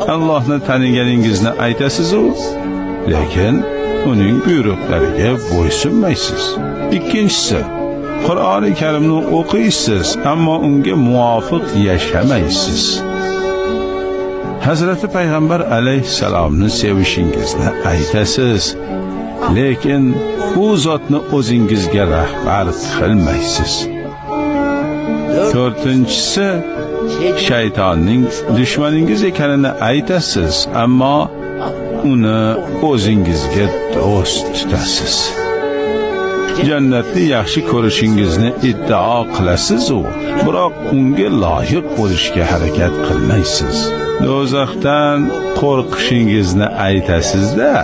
Allohni taniganingizni aytasiz-u, lekin uning buyruqlariga bo'ysunmaysiz. Ikkinchisi, Qur'oni Karimni o'qiysiz, ammo unga muvofiq yashamaysiz. Hazrati Payg'ambar alayhisalomni sevishingizni aytasiz, lekin u zotni o'zingizga rahbar qilmaysiz. To'rtinchisi, shaytonning dushmaningiz ekanini aytasiz, ammo uni o'zingizga do'st tutasiz. Jannatni yaxshi ko'rishingizni iddao qilasiz-u, biroq unga loyiq bo'lishga harakat qilmaysiz. Do'zaxdan qo'rqishingizni aytasiz-da,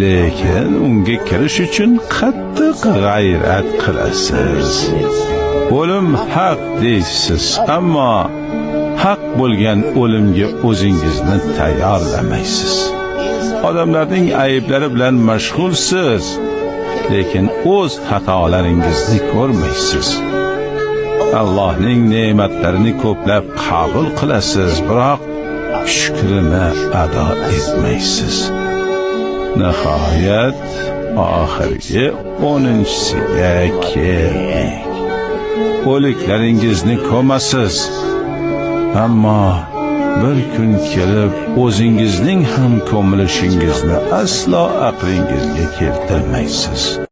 lekin unga kirish uchun qattiq g'ayrat qilasiz. O'lim haq deysiz, ammo haq bo'lgan o'limga o'zingizni tayyorlamaysiz. Odamlarning ayblari bilan mashg'ulsiz, lekin o'z xatolaringizni ko'rmaysiz. Allohning ne'matlarini ko'plab qabul qilasiz, biroq shukrini ado etmaysiz. Nihoyat oxirgi 10-siga keldik. O'liklaringizni ko'masiz, ammo bir kun kelib o'zingizning ham ko'milishingizni aslo aqlingizga keltirmaysiz.